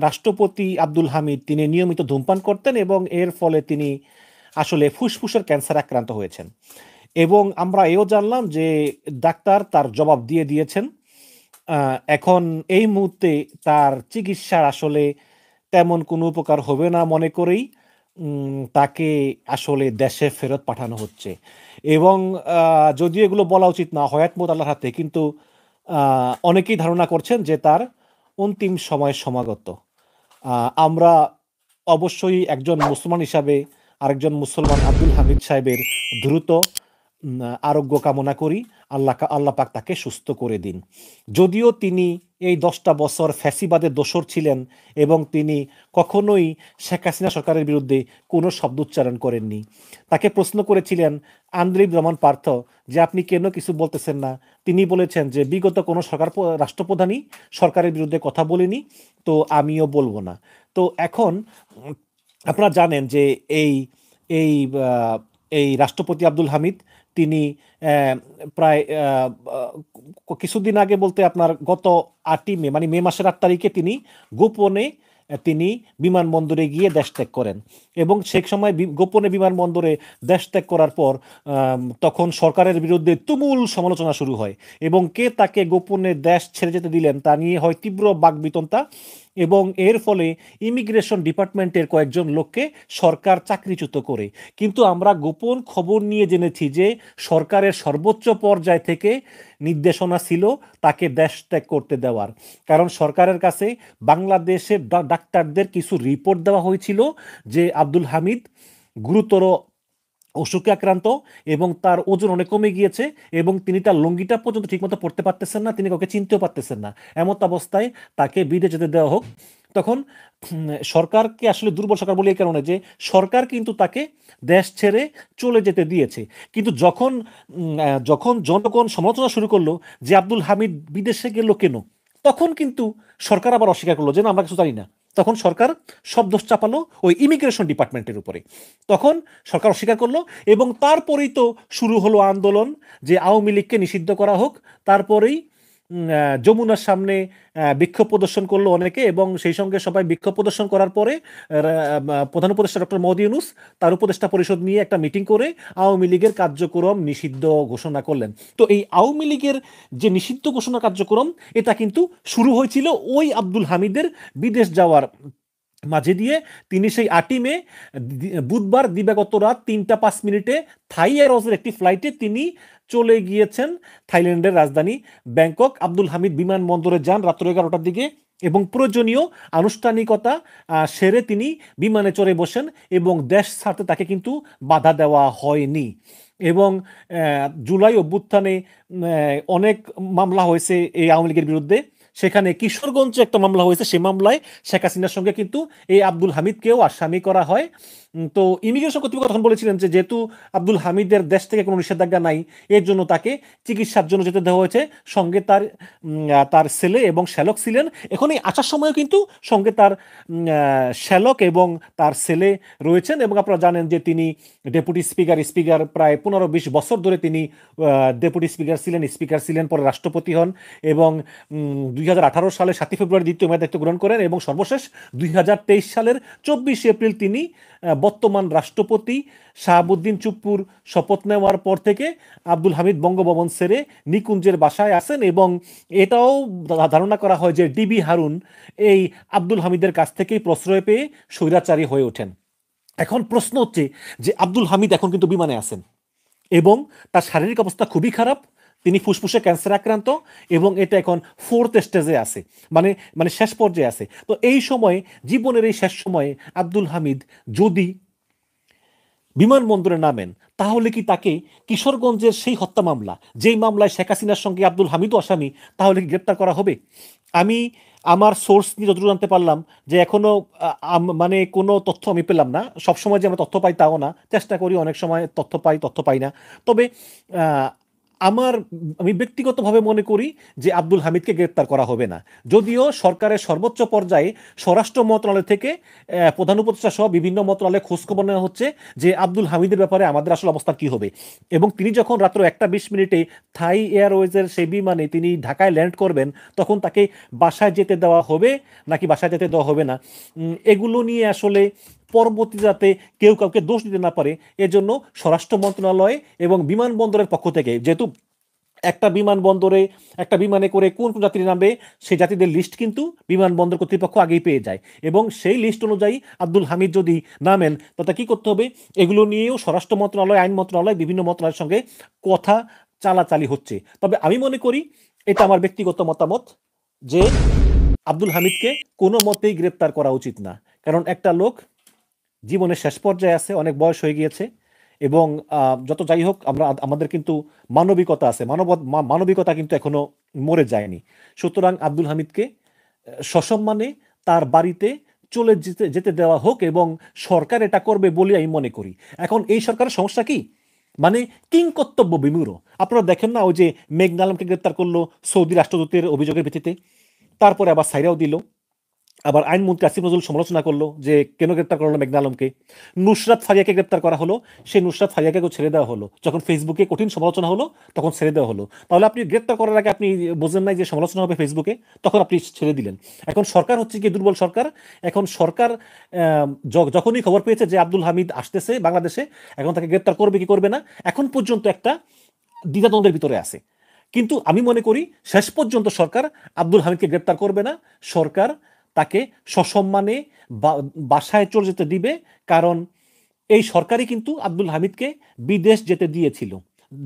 রাষ্ট্রপতি আব্দুল হামিদ তিনি নিয়মিত ধূমপান করতেন এবং এর ফলে তিনি আসলে ফুসফুসের ক্যান্সার আক্রান্ত হয়েছেন। এবং আমরা এও জানলাম যে ডাক্তার তার জবাব দিয়ে দিয়েছেন। এখন এই মুহূর্তে তার চিকিৎসার আসলে তেমন কোনো উপকার হবে না মনে করেই তাকে আসলে দেশে ফেরত পাঠানো হচ্ছে। এবং যদিও এগুলো বলা উচিত না, হয়াত মউত আল্লাহর হাতে, কিন্তু অনেকেই ধারণা করছেন যে তার অন্তিম সময় সমাগত। আমরা অবশ্যই একজন মুসলমান হিসাবে আরেকজন মুসলমান আব্দুল হামিদ সাহেবের দ্রুত আরোগ্য কামনা করি। আল্লাহ পাক তাকে সুস্থ করে দিন। যদিও তিনি এই 10টা বছর ফ্যাসিবাদের দোসর ছিলেন এবং তিনি কখনোই শেখ হাসিনা সরকারের বিরুদ্ধে কোনো শব্দ উচ্চারণ করেননি। তাকে প্রশ্ন করেছিলেন আন্দ্রিব রহমান পার্থ যে আপনি কেন কিছু বলতেছেন না। তিনি বলেছেন যে বিগত কোনো রাষ্ট্রপ্রধানই সরকারের বিরুদ্ধে কথা বলেনি, তো আমিও বলবো না। তো এখন আপনারা জানেন যে এই এই এই রাষ্ট্রপতি আব্দুল হামিদ তিনি প্রায় কিছুদিন আগে বলতে আপনার গত 8ই মে মানে মে মাসের 8 তারিখে তিনি গোপনে তিনি বিমানবন্দরে গিয়ে দেশ ত্যাগ করেন এবং সেই সময় গোপনে বিমানবন্দরে দেশ ত্যাগ করার পর তখন সরকারের বিরুদ্ধে তুমুল সমালোচনা শুরু হয় এবং কে তাকে গোপনে দেশ ছেড়ে যেতে দিলেন তা নিয়ে হয় তীব্র বাকবিতণ্ডা এবং এর ফলে ইমিগ্রেশন ডিপার্টমেন্টের কয়েকজন লোককে সরকার চাকরিচ্যুত করে। কিন্তু আমরা গোপন খবর নিয়ে জেনেছি যে সরকারের সর্বোচ্চ পর্যায় থেকে নির্দেশনা ছিল তাকে দেশ ত্যাগ করতে দেওয়ার, কারণ সরকারের কাছে বাংলাদেশের ডাক্তারদের কিছু রিপোর্ট দেওয়া হয়েছিল যে আব্দুল হামিদ গুরুতর অসুখে আক্রান্ত এবং তার ওজন অনেক কমে গিয়েছে এবং তিনি তার লুঙ্গিটা পর্যন্ত ঠিকমতো পড়তে পারতেছেন না, তিনি কাউকে চিনতেও পারতেছেন না। এমত অবস্থায় তাকে বিদেশে যেতে দেওয়া হোক। তখন সরকারকে আসলে দুর্বল সরকার বলে এই কারণে যে সরকার কিন্তু তাকে দেশ ছেড়ে চলে যেতে দিয়েছে, কিন্তু যখন যখন জনগণ সমালোচনা শুরু করলো যে আব্দুল হামিদ বিদেশে গেল কেন, তখন কিন্তু সরকার আবার অস্বীকার করলো যে না আমরা কিছু জানি না। তখন সরকার সব দোষ চাপালো ওই ইমিগ্রেশন ডিপার্টমেন্টের উপরে। তখন সরকার অস্বীকার করলো এবং তারপরেই তো শুরু হলো আন্দোলন যে আওয়ামী লীগকে নিষিদ্ধ করা হোক। তারপরেই যমুনার সামনে বিক্ষোভ প্রদর্শন করলো অনেকে এবং সেই সঙ্গে সবাই বিক্ষোভ প্রদর্শন করার পরে প্রধান উপদেষ্টা ডক্টর মোহাম্মদ ইউনূস তার উপদেষ্টা পরিষদ নিয়ে একটা মিটিং করে আওয়ামী লীগের কার্যক্রম নিষিদ্ধ ঘোষণা করলেন। তো এই আওয়ামী লীগের যে নিষিদ্ধ ঘোষণা কার্যক্রম এটা কিন্তু শুরু হয়েছিল ওই আব্দুল হামিদের বিদেশ যাওয়ার মাঝে দিয়ে। তিনি সেই 8ই মে বুধবার দিবাগত রাত 3টা 5 মিনিটে থাই এয়ারওয়েজের একটি ফ্লাইটে তিনি চলে গিয়েছেন থাইল্যান্ডের রাজধানী ব্যাংকক। আব্দুল হামিদ বিমানবন্দরে যান রাত্র 11টার দিকে এবং প্রয়োজনীয় আনুষ্ঠানিকতা সেরে তিনি বিমানে চড়ে বসেন এবং দেশ ছাড়তে তাকে কিন্তু বাধা দেওয়া হয়নি। এবং জুলাই অভ্যুত্থানে অনেক মামলা হয়েছে এই আওয়ামী লীগের বিরুদ্ধে। সেখানে কিশোরগঞ্জে একটা মামলা হয়েছে, সে মামলায় শেখ হাসিনার সঙ্গে কিন্তু এই আব্দুল হামিদকেও আসামি করা হয়। তো ইমিগ্রেশন কর্তৃপক্ষ তখন বলেছিলেন যে যেহেতু আব্দুল হামিদের দেশ থেকে কোনো নিষেধাজ্ঞা নাই এর জন্য তাকে চিকিৎসার জন্য যেতে দেওয়া হয়েছে। সঙ্গে তার ছেলে এবং শ্যালক ছিলেন। এখন এই আসার সময়ও কিন্তু সঙ্গে তার শ্যালক এবং তার ছেলে রয়েছেন এবং আপনারা জানেন যে তিনি ডেপুটি স্পিকার প্রায় 15-20 বছর ধরে তিনি ডেপুটি স্পিকার ছিলেন, পরে রাষ্ট্রপতি হন এবং 2018 সালের 7 ফেব্রুয়ারি দ্বিতীয় মেয়াদ দায়িত্ব গ্রহণ করেন এবং সর্বশেষ 2023 সালের 24 এপ্রিল তিনি বর্তমান রাষ্ট্রপতি শাহাবুদ্দিন চুপ্পুর শপথ নেওয়ার পর থেকে আব্দুল হামিদ বঙ্গভবন ছেড়ে নিকুঞ্জের বাসায় আসেন এবং এটাও ধারণা করা হয় যে ডিবি হারুন এই আব্দুল হামিদের কাছ থেকেই প্রশ্রয় পেয়ে স্বৈরাচারী হয়ে ওঠেন। এখন প্রশ্ন হচ্ছে যে আব্দুল হামিদ এখন কিন্তু বিমানে আছেন এবং তার শারীরিক অবস্থা খুবই খারাপ। তিনি ফুসফুসে ক্যান্সার আক্রান্ত এবং এটা এখন 4th স্টেজে আছে, মানে মানে শেষ পর্যায়ে আছে। তো এই সময়ে জীবনের এই শেষ সময়ে আব্দুল হামিদ যদি বিমানবন্দরে নামেন তাহলে কি তাকে কিশোরগঞ্জের সেই হত্যা মামলা, যেই মামলায় শেখ হাসিনার সঙ্গে আব্দুল হামিদও আসামি, তাহলে কি গ্রেপ্তার করা হবে? আমি আমার সোর্স নিয়ে যতটুকু জানতে পারলাম যে এখনো মানে কোনো তথ্য আমি পেলাম না। সবসময় যে আমরা তথ্য পাই তাও না, চেষ্টা করি, অনেক সময় তথ্য পাই না। তবে আমি ব্যক্তিগতভাবে মনে করি যে আব্দুল হামিদকে গ্রেপ্তার করা হবে না। যদিও সরকারের সর্বোচ্চ পর্যায়ে স্বরাষ্ট্র মন্ত্রণালয় থেকে প্রধান উপদেষ্টা সহ বিভিন্ন মন্ত্রণালয়ে খোঁজখবর নেওয়া হচ্ছে যে আব্দুল হামিদের ব্যাপারে আমাদের আসলে অবস্থা কি হবে। এবং তিনি যখন রাত্র 1:20 থাই এয়ারওয়েজের সেই বিমানে তিনি ঢাকায় ল্যান্ড করবেন, তখন তাকে বাসায় যেতে দেওয়া হবে নাকি বাসায় যেতে দেওয়া হবে না, এগুলো নিয়ে আসলে পরবর্তী যাতে কেউ কাউকে দোষ দিতে না পারে, এজন্য স্বরাষ্ট্র মন্ত্রণালয় এবং বিমানবন্দরের পক্ষ থেকে, যেহেতু একটা বিমানে করে কোন কোন যাত্রী নামবে সেই যাত্রীদের লিস্ট কিন্তু বিমানবন্দর কর্তৃপক্ষ আগেই পেয়ে যায়, এবং সেই লিস্ট অনুযায়ী আব্দুল হামিদ যদি নামেন তাতে কি করতে হবে, এগুলো নিয়েও স্বরাষ্ট্র মন্ত্রণালয়, আইন মন্ত্রণালয়, বিভিন্ন মন্ত্রণালয়ের সঙ্গে কথা চালাচালি হচ্ছে। তবে আমি মনে করি, এটা আমার ব্যক্তিগত মতামত, যে আব্দুল হামিদকে কোনো মতেই গ্রেপ্তার করা উচিত না। কারণ একটা লোক জীবনের শেষ পর্যায়ে আছে, অনেক বয়স হয়ে গিয়েছে, এবং যত যাই হোক আমাদের কিন্তু মানবিকতা আছে, মানবিকতা কিন্তু এখনো মরে যায়নি। সুতরাং আব্দুল হামিদকে সসম্মানে তার বাড়িতে চলে যেতে দেওয়া হোক, এবং সরকার এটা করবে বলে আমি মনে করি। এখন এই সরকারের সমস্যা কি, মানে কিংকর্তব্য বিমূঢ়। আপনারা দেখেন না, ওই যে মেঘনা আলমকে গ্রেপ্তার করলো সৌদি রাষ্ট্রদূতের অভিযোগের ভিত্তিতে, তারপরে আবার সাইরাও দিল, আবার আইনমন্ত্রী আসিফ নজরুল সমালোচনা করলো যে কেন গ্রেপ্তার করলো মেঘনা আলমকে। নুসরাত ফারিয়াকে গ্রেপ্তার করা হলো, সেই নুসরাত ফারিয়াকেও ছেড়ে দেওয়া হলো। যখন ফেসবুকে কঠিন সমালোচনা হলো তখন ছেড়ে দেওয়া হলো। তাহলে আপনি গ্রেপ্তার করার আগে আপনি বোঝেন নাই যে সমালোচনা হবে ফেসবুকে, তখন আপনি ছেড়ে দিলেন। এখন সরকার হচ্ছে কি দুর্বল সরকার। এখন সরকার যখনই খবর পেয়েছে যে আব্দুল হামিদ আসতেছে বাংলাদেশে, এখন তাকে গ্রেপ্তার করবে কি করবে না, এখন পর্যন্ত একটা দ্বিধাদ্বন্দ্বের ভিতরে আছে। কিন্তু আমি মনে করি শেষ পর্যন্ত সরকার আব্দুল হামিদকে গ্রেপ্তার করবে না, সরকার তাকে সসম্মানে বাসায় চলে যেতে দিবে। কারণ এই সরকারই কিন্তু আব্দুল হামিদকে বিদেশ যেতে দিয়েছিল।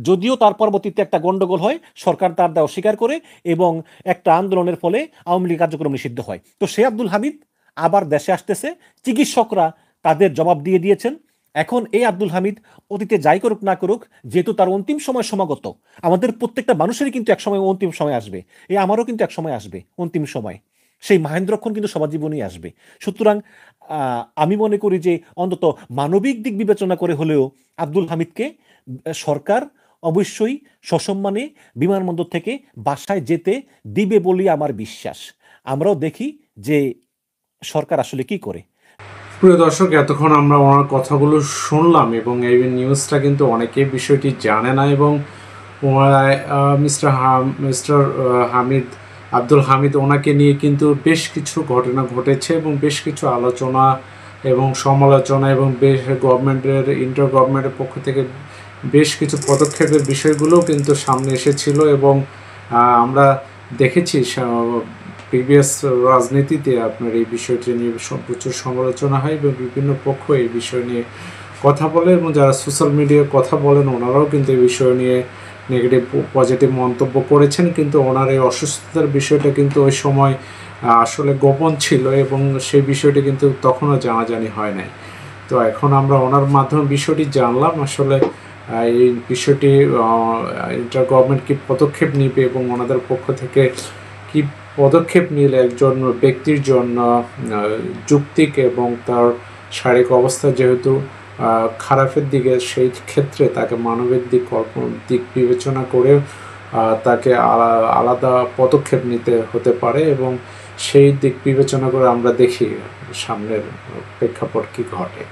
যদিও তার পরবর্তীতে একটা গন্ডগোল হয়, সরকার তার দায় অস্বীকার করে, এবং একটা আন্দোলনের ফলে আওয়ামী লীগ কার্যক্রম নিষিদ্ধ হয়। তো সে আব্দুল হামিদ আবার দেশে আসতেছে, চিকিৎসকরা তাদের জবাব দিয়ে দিয়েছেন। এখন এই আব্দুল হামিদ অতীতে যাই করুক না করুক, যেহেতু তার অন্তিম সময় সমাগত, আমাদের প্রত্যেকটা মানুষেরই কিন্তু এক সময় অন্তিম সময় আসবে, আমারও কিন্তু এক সময় আসবে অন্তিম সময়, সেই মাহেন্দ্রক্ষণ কিন্তু সবার জীবনেই আসবে। সুতরাং আমি মনে করি যে অন্তত মানবিক দিক বিবেচনা করে হলেও আব্দুল হামিদকে সরকার অবশ্যই সসম্মানে বিমানবন্দর থেকে বাসায় যেতে দিবে বলেই আমার বিশ্বাস। আমরাও দেখি যে সরকার আসলে কি করে। প্রিয় দর্শক, এতক্ষণ আমরা ওনার কথাগুলো শুনলাম, এবং এই নিউজটা কিন্তু অনেকেই বিষয়টি জানে না, এবং মিস্টার হামিদ, আব্দুল হামিদ, ওনাকে নিয়ে কিন্তু বেশ কিছু ঘটনা ঘটেছে, এবং বেশ কিছু আলোচনা এবং সমালোচনা, এবং ইন্টার গভর্নমেন্টের পক্ষ থেকে বেশ কিছু পদক্ষেপের বিষয়গুলোও কিন্তু সামনে এসেছিল, এবং আমরা দেখেছি প্রিভিয়াস রাজনীতিতে আপনার এই বিষয়টি নিয়ে প্রচুর সমালোচনা হয়, এবং বিভিন্ন পক্ষ এই বিষয় নিয়ে কথা বলে, এবং যারা সোশ্যাল মিডিয়ায় কথা বলেন ওনারাও কিন্তু এই বিষয় নিয়ে নেগেটিভ পজিটিভ মন্তব্য করেছেন। কিন্তু ওনার এই অসুস্থতার বিষয়টা কিন্তু ওই সময় আসলে গোপন ছিল, এবং সেই বিষয়টি কিন্তু তখনও জানাজানি হয় নাই। তো এখন আমরা ওনার মাধ্যমে বিষয়টি জানলাম, আসলে এই বিষয়টি ইন্টার গভর্নমেন্ট কী পদক্ষেপ নিবে, এবং ওনাদের পক্ষ থেকে কি পদক্ষেপ নিলে একজন ব্যক্তির জন্য যৌক্তিক, এবং তার শারীরিক অবস্থা যেহেতু খারাপের দিকে, সেই ক্ষেত্রে তাকে মানবিক দিক বিবেচনা করে তাকে আলাদা পদক্ষেপ নিতে হতে পারে, এবং সেই দিক বিবেচনা করে আমরা দেখি সামনের প্রেক্ষাপট কী ঘটে।